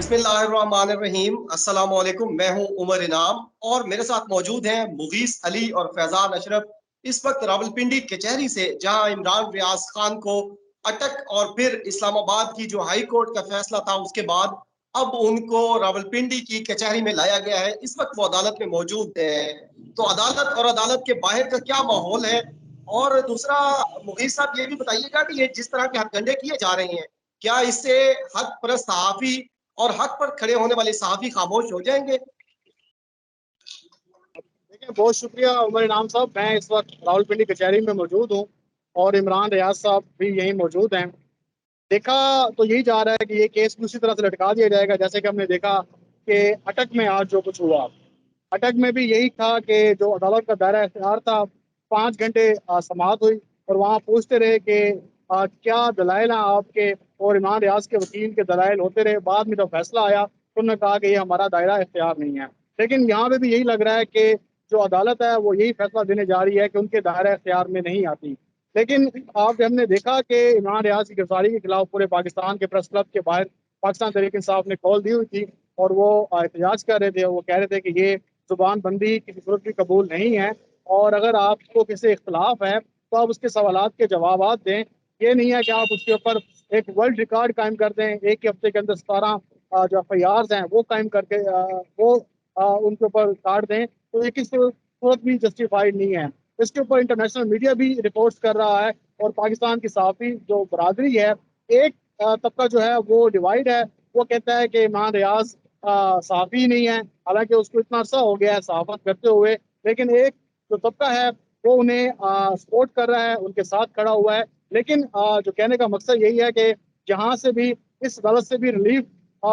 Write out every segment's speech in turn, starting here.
बिस्मिल्लाहिर्रहमानिर्रहीम। अस्सलाम वालेकुम। मैं हूं उमर इनाम और मेरे साथ मौजूद हैं मुगीस अली और फैजान अशरफ। इस वक्त रावलपिंडी कचहरी से, जहां इमरान रियाज खान को अटक और फिर इस्लामाबाद की जो हाई कोर्ट का फैसला था उसके बाद अब उनको रावलपिंडी की कचहरी में लाया गया है। इस वक्त वो अदालत में मौजूद है। तो अदालत और अदालत के बाहर का क्या माहौल है? और दूसरा, मुगीस साहब ये भी बताइएगा कि ये जिस तरह के हथकंडे किए जा रहे हैं, क्या इससे हक परस्त सहाफी और हक पर खड़े होने वाले सहाफी खामोश हो जाएंगे? देखिए, बहुत शुक्रिया उमर इनाम साहब। मैं इस वक्त रावलपिंडी कचहरी में मौजूद हूँ और इमरान रियाज साहब भी यहीं मौजूद हैं। देखा तो यही जा रहा है कि ये केस उसी तरह से लटका दिया जाएगा जैसे कि हमने देखा कि अटक में आज जो कुछ हुआ। अटक में भी यही था कि जो अदालत का दायरा इख्तियार था, 5 घंटे समाअत हुई और वहाँ पूछते रहे कि क्या दलाइल हैं आपके, और इमरान रियाज के वकील के दलाइल होते रहे। बाद में जब फैसला आया तो उन्होंने कहा कि ये हमारा दायरा इख्तियार नहीं है। लेकिन यहाँ पे भी यही लग रहा है कि जो अदालत है वो यही फैसला देने जा रही है कि उनके दायरा इख्तियार में नहीं आती। लेकिन आप हमने देखा कि इमरान रियाज की गिरफ्तारी के खिलाफ पूरे पाकिस्तान के प्रेस क्लब के बाहर पाकिस्तान तहरीक इंसाफ ने कॉल दी हुई थी और वो एहतजाज कर रहे थे। वो कह रहे थे कि ये जुबान बंदी किसी सूरत भी कबूल नहीं है, और अगर आपको किसी इख्तलाफ है तो आप उसके सवालात के जवाब दें। ये नहीं है कि आप उसके ऊपर एक वर्ल्ड रिकॉर्ड कायम कर दें, एक ही हफ्ते के अंदर 17 जो एफ हैं वो कायम करके वो उनके ऊपर काट दें। तो ये किसी सूरत भी जस्टिफाइड नहीं है। इसके ऊपर इंटरनेशनल मीडिया भी रिपोर्ट्स कर रहा है और पाकिस्तान की सहाफ़ी जो बरादरी है, एक तबका जो है वो डिवाइड है। वो कहता है कि इमरान रियाज सहाफ़ी नहीं है, हालांकि उसको इतना अरसा हो गया है सहाफत करते हुए। लेकिन एक जो तबका है वो उन्हें सपोर्ट कर रहा है, उनके साथ खड़ा हुआ है। लेकिन जो कहने का मकसद यही है कि जहाँ से भी इस अदालत से भी रिलीफ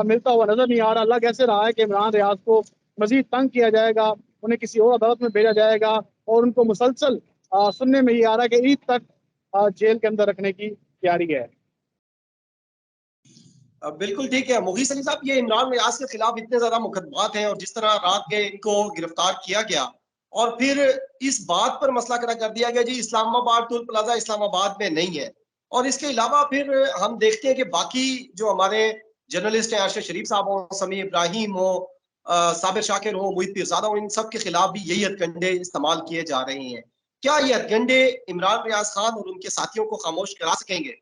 मिलता हुआ नजर नहीं आ रहा। लग ऐसे रहा है कि इमरान रियाज को मजीद तंग किया जाएगा, उन्हें किसी और अदालत में भेजा जाएगा और उनको मुसलसल सुनने में ये आ रहा है कि ईद तक जेल के अंदर रखने की तैयारी है। बिल्कुल ठीक है मुगीस अली साहब। ये इमरान रियाज के खिलाफ इतने ज्यादा मुकदमात हैं और जिस तरह रात के इनको गिरफ्तार किया गया और फिर इस बात पर मसला खड़ा कर दिया गया जी इस्लामाबाद टोल प्लाजा इस्लामाबाद में नहीं है। और इसके अलावा फिर हम देखते हैं कि बाकी जो हमारे जर्नलिस्ट हैं, अरशद शरीफ साहब हो, समी इब्राहिम हो, साबिर शाकिर हो, मोहित पीरजादा हो, इन सब के खिलाफ भी यही हथकंडे इस्तेमाल किए जा रहे हैं। क्या ये हथकंडे इमरान रियाज खान और उनके साथियों को खामोश करा सकेंगे?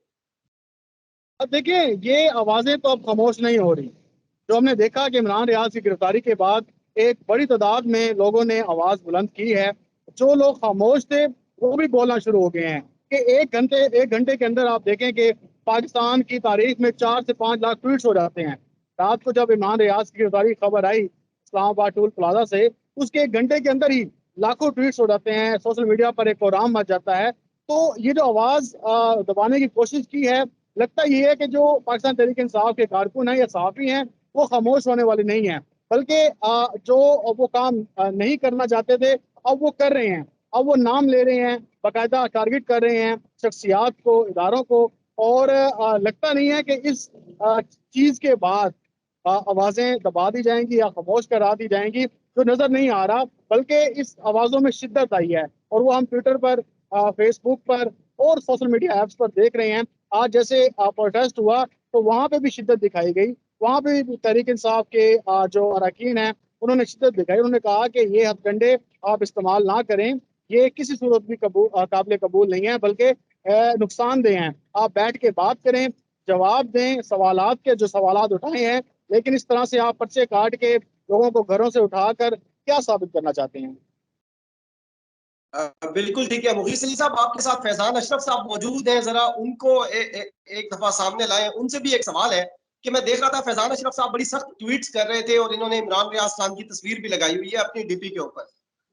अब देखिए, ये आवाज़ें तो अब खामोश नहीं हो रही। जो हमने देखा कि इमरान रियाज की गिरफ्तारी के बाद एक बड़ी तादाद में लोगों ने आवाज़ बुलंद की है। जो लोग खामोश थे वो भी बोलना शुरू हो गए हैं कि एक घंटे के अंदर आप देखें कि पाकिस्तान की तारीख में 4 से 5 लाख ट्वीट्स हो जाते हैं। रात को जब इमरान रियाज की गिरफ्तारी की खबर आई इस्लामाबाद टोल प्लाजा से, उसके एक घंटे के अंदर ही लाखों ट्वीट्स हो जाते हैं, सोशल मीडिया पर एक कोहराम मच जाता है। तो ये जो आवाज़ दबाने की कोशिश की है, लगता ये है कि जो पाकिस्तान तहरीक इंसाफ के कारकुन हैं या सहाफ़ी हैं वो खामोश होने वाले नहीं हैं, बल्कि जो वो काम नहीं करना चाहते थे अब वो कर रहे हैं। अब वो नाम ले रहे हैं, बाकायदा टारगेट कर रहे हैं शख्सियात को, इदारों को। और लगता नहीं है कि इस चीज़ के बाद आवाज़ें दबा दी जाएंगी या खामोश करा दी जाएंगी, जो नज़र नहीं आ रहा। बल्कि इस आवाज़ों में शिद्दत आई है और वो हम ट्विटर पर, फेसबुक पर और सोशल मीडिया ऐप्स पर देख रहे हैं। आज जैसे प्रोटेस्ट हुआ तो वहाँ पे भी शिद्दत दिखाई गई। वहाँ पे भी तहरीक इंसाफ के जो अरकान हैं उन्होंने शिद्दत दिखाई। उन्होंने कहा कि ये हथकंडे आप इस्तेमाल ना करें, ये किसी सूरत भी काबिल कबूल नहीं है, बल्कि नुकसानदेह हैं। आप बैठ के बात करें, जवाब दें सवालात के जो सवालात उठाए हैं, लेकिन इस तरह से आप पर्चे काट के लोगों को घरों से उठाकर क्या साबित करना चाहते हैं? बिल्कुल ठीक है मुगीस अली साहब। आपके साथ फैजान अशरफ साहब मौजूद हैं, जरा उनको एक दफा सामने लाएं। उनसे भी एक सवाल है कि मैं देख रहा था फैजान अशरफ साहब बड़ी सख्त ट्वीट्स कर रहे थे और इन्होंने इमरान रियाज खान की तस्वीर भी लगाई हुई है अपनी डीपी के ऊपर।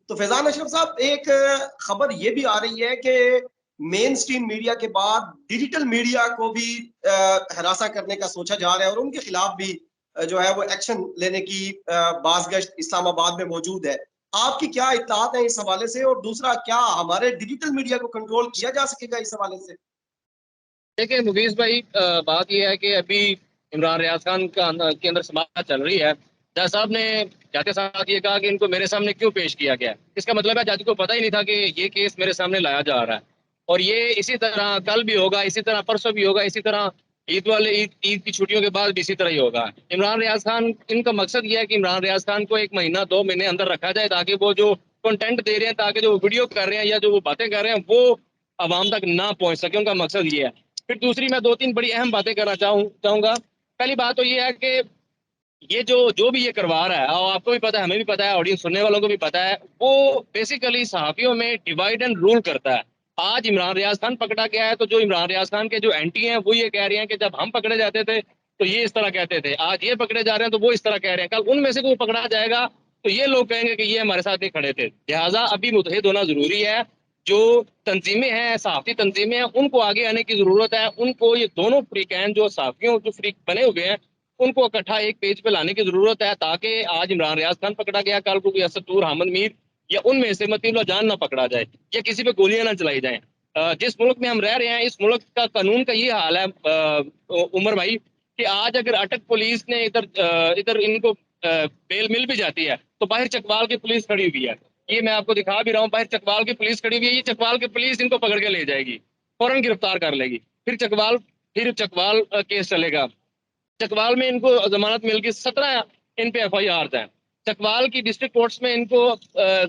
तो फैजान अशरफ साहब, एक खबर ये भी आ रही है कि मेन स्ट्रीम मीडिया के बाद डिजिटल मीडिया को भी हरासा करने का सोचा जा रहा है और उनके खिलाफ भी जो है वो एक्शन लेने की बाज़गश्त इस्लामाबाद में मौजूद है। आपकी क्या इत्तलात है इस हवाले से? और दूसरा, क्या हमारे डिजिटल मीडिया को कंट्रोल किया जा सकेगा इस हवाले से? देखिए मुगीस भाई, बात यह है कि अभी इमरान रियाज खान के अंदर समाअत चल रही है। जज साहब ने जज के साथ ये कहा कि इनको मेरे सामने क्यों पेश किया गया। इसका मतलब है जज को पता ही नहीं था कि ये केस मेरे सामने लाया जा रहा है और ये इसी तरह कल भी होगा, इसी तरह परसों भी होगा, इसी तरह عید کی چھٹیوں کے بعد بھی اسی طرح ہی ہوگا. عمران ریاض خان، ان کا مقصد یہ ہے کہ عمران ریاض خان کو 1 مہینہ 2 مہینے اندر رکھا جائے تاکہ وہ جو کنٹینٹ دے رہے ہیں، تاکہ جو ویڈیو کر رہے ہیں یا جو وہ باتیں کر رہے ہیں وہ عوام تک نہ پہنچ سکے. ان کا مقصد یہ ہے. پھر دوسری میں 2-3 بڑی اہم باتیں کرنا چاہوں گا. پہلی بات تو یہ ہے کہ یہ جو بھی یہ کروا رہا ہے، اور آپ کو بھی پتا ہے، ہمیں بھی پتا ہے، آڈینس سننے والوں کو بھی پتا ہے، وہ بیسیکلی صحافیوں میں ڈیوائڈ اینڈ رول کرتا ہے. آج عمران ریاض خان پکڑا گیا ہے تو جو عمران ریاض خان کے جو اینٹی ہیں وہ یہ کہہ رہے ہیں کہ جب ہم پکڑے جاتے تھے تو یہ اس طرح کہتے تھے، آج یہ پکڑے جا رہے ہیں تو وہ اس طرح کہہ رہے ہیں. کل ان میں سے کوئی پکڑا جائے گا تو یہ لوگ کہیں گے کہ یہ ہمارے ساتھ نہیں کھڑے تھے. لہٰذا ابھی متحد ہونا ضروری ہے. جو تنظیمیں ہیں، صحافتی تنظیمیں ہیں، ان کو آگے آنے کی ضرورت ہے. ان کو یہ دونوں فریقین جو صحافیوں جو فریق بنے ہوئے ہیں ان کو اکٹھا ایک پیج پہ لانے کی ضرورت ہے، تاکہ آج عمران ریاض خان پکڑا گیا، کل کو اسد طور، حامد میر یا ان میں سے متین اللہ جان نہ پکڑا جائے یا کسی پہ گولیاں نہ چلائی جائیں. جس ملک میں ہم رہ رہے ہیں، اس ملک کا قانون کا یہ حال ہے عمر بھائی، کہ آج اگر اٹک پولیس نے ادھر ان کو بیل مل بھی جاتی ہے تو باہر چکوال کی پولیس کھڑی ہوئی ہے. یہ میں آپ کو دکھا بھی رہا ہوں، باہر چکوال کی پولیس کھڑی ہوئی ہے. یہ چکوال کی پولیس ان کو پکڑ کے لے جائے گی، فوراً گرفتار کر لے گی. پھر چکوال کیس چلے گا. چکوال میں ان کو ضمانت مل گئی، 17 ان پہ FIR ہیں. چکوال کی ڈسٹرکٹ کورٹس میں ان کو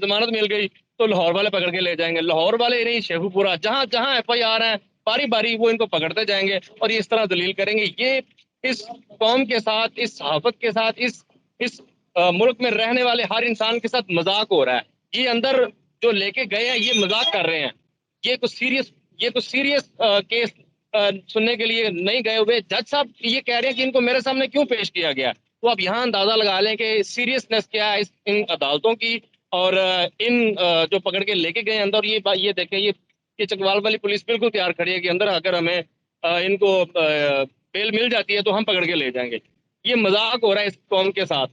ضمانت مل گئی تو لاہور والے پکڑ کے لے جائیں گے. لاہور والے نہیں، شیخو پورہ، جہاں جہاں FIR ہیں باری باری وہ ان کو پکڑتے جائیں گے اور یہ اس طرح ذلیل کریں گے. یہ اس قوم کے ساتھ، اس صحافت کے ساتھ، اس ملک میں رہنے والے ہر انسان کے ساتھ مذاق ہو رہا ہے. یہ اندر جو لے کے گئے ہیں یہ مذاق کر رہے ہیں. یہ کچھ سیریس کیس سننے کے لیے نہیں گئے ہوئے. جج صاحب یہ کہہ رہے ہیں کہ ان کو میرے سامنے کیوں پیش کیا گیا. تو آپ یہاں اندازہ لگا لیں کہ سیریسنس کیا ہے ان عدالتوں کی، اور ان جو پکڑ کے لے کے گئے اندر. یہ دیکھیں، یہ چکوال والی پولیس بالکل تیار کھڑی ہے کہ اندر اگر ہمیں ان کو بیل مل جاتی ہے تو ہم پکڑ کے لے جائیں گے. یہ مذاق ہو رہا ہے اس قوم کے ساتھ.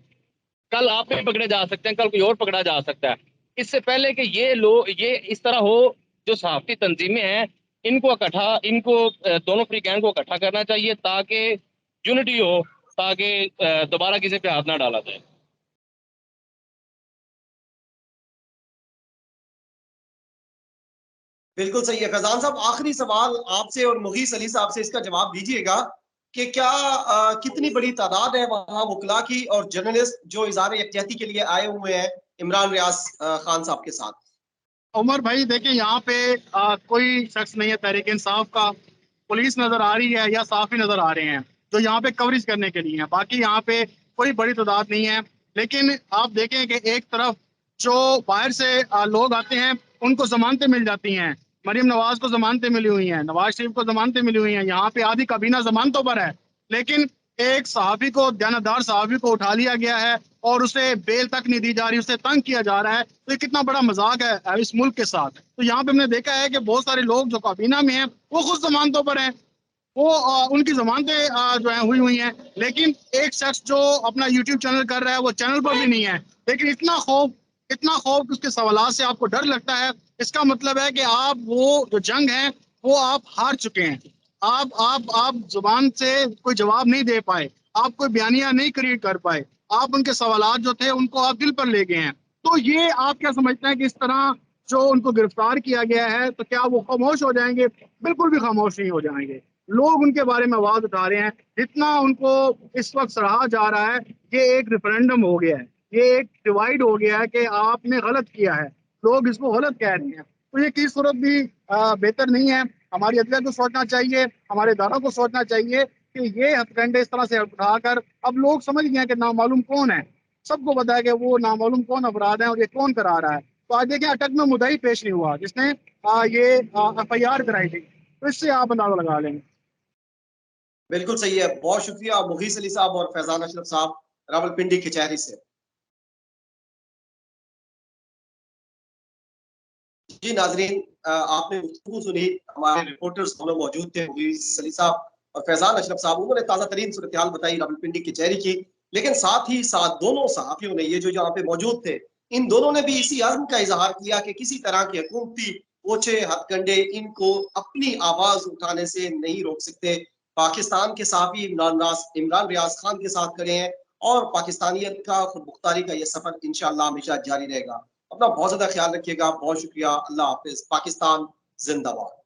کل آپ بھی پکڑے جا سکتے ہیں، کل کوئی اور پکڑا جا سکتا ہے. اس سے پہلے کہ یہ اس طرح ہو، جو صحافتی تنظیمیں ہیں ان کو دونوں فریقین کو اکٹھا کرنا چاہیے تاکہ یونٹی ہو، تاکہ دوبارہ کسی پہ ہاتھ نہ ڈالا جائے. بالکل صحیح ہے. فیضان صاحب، آخری سوال آپ سے اور مغیث علی صاحب سے اس کا جواب دیجیے گا کہ کیا کتنی بڑی تعداد ہے وہاں وکلا کی اور جرنلسٹ جو اظہار یکجہتی کے لیے آئے ہوئے ہیں عمران ریاض خان صاحب کے ساتھ؟ عمر بھائی دیکھیں، یہاں پہ کوئی شخص نہیں ہے تحریک انصاف کا. پولیس نظر آ رہی ہے یا صحافی نظر آ رہے ہیں جو یہاں پہ کوریج کرنے کے لیے ہیں. باقی یہاں پہ کوئی بڑی تعداد نہیں ہے. لیکن آپ دیکھیں کہ ایک طرف جو باہر سے لوگ آتے ہیں ان کو ضمانتیں مل جاتی ہیں. مریم نواز کو ضمانتیں ملی ہوئی ہیں، نواز شریف کو ضمانتیں ملی ہوئی ہیں. یہاں پہ آدھی کابینہ ضمانتوں پر ہے، لیکن ایک صحافی کو، دیانتدار صحافی کو اٹھا لیا گیا ہے اور اسے بیل تک نہیں دی جا رہی، اسے تنگ کیا جا رہا ہے. تو یہ کتنا بڑا مذاق ہے اس ملک کے ساتھ. تو یہاں پہ ہم نے دیکھا ہے کہ بہت سارے لوگ جو کابینہ میں ہیں وہ خود ضمانتوں پر ہیں، وہ ان کی ضمانتیں جو ہیں ہوئی ہیں. لیکن ایک شخص جو اپنا YouTube چینل کر رہا ہے وہ چینل پر بھی نہیں ہے. لیکن اتنا خوف اس کے سوالات سے آپ کو ڈر لگتا ہے. اس کا مطلب ہے کہ آپ وہ جو جنگ ہے وہ آپ ہار چکے ہیں. آپ زبان سے کوئی جواب نہیں دے پائے، آپ کوئی بیانیہ نہیں کریٹ کر پائے. آپ ان کے سوالات جو تھے ان کو آپ دل پر لے گئے ہیں. تو یہ آپ کیا سمجھتے ہیں کہ اس طرح جو ان کو گرفتار کیا گیا ہے تو کیا وہ خاموش ہو جائیں گے؟ بالکل بھی خاموش نہیں ہو جائیں گے. لوگ ان کے بارے میں آواز اٹھا رہے ہیں. جتنا ان کو اس وقت سراہا جا رہا ہے، یہ ایک ریفرینڈم ہو گیا ہے، یہ ایک ڈیوائیڈ ہو گیا ہے کہ آپ نے غلط کیا ہے. لوگ اس کو غلط کہہ رہے ہیں. تو یہ کسی صورت بھی بہتر نہیں ہے. ہماری عدلیہ کو سوچنا چاہیے، ہمارے اداروں کو سوچنا چاہیے کہ یہ ہتھ کنڈے اس طرح سے اٹھا کر اب لوگ سمجھ گئے ہیں کہ نامعلوم کون ہے. سب کو پتا ہے کہ وہ نامعلوم کون افراد ہیں اور یہ کون کرا رہا ہے. تو آج دیکھیں اٹک میں مدعی پیش نہیں ہوا جس نے یہ FIR کرائی تھی. تو اس سے آپ اندازہ لگا لیں. بالکل صحیح ہے. بہت شکریہ مغیث علی صاحب اور فیضان اشرف صاحب راولپنڈی کچہری سے. جی ناظرین، آپ نے گفتگو سنی. ہمارے رپورٹرز دونوں موجود تھے، مغیث علی صاحب اور فیضان اشرف صاحب. انہوں نے تازہ ترین صورتحال بتائی راولپنڈی کچہری کی. لیکن ساتھ ہی ساتھ دونوں صحافیوں نے، یہ جو یہاں پہ موجود تھے، ان دونوں نے بھی اسی عزم کا اظہار کیا کہ کسی طرح کے حکومتی پوچھے ہتھ کنڈے ان کو اپنی آواز اٹھانے سے نہیں روک سکتے. پاکستان کے صحافی عمران ریاض خان کے ساتھ کھڑے ہیں اور پاکستانیت کا، خود مختاری کا یہ سفر انشاءاللہ ہمیشہ جاری رہے گا. اپنا بہت زیادہ خیال رکھیے گا. بہت شکریہ. اللہ حافظ. پاکستان زندہ باد.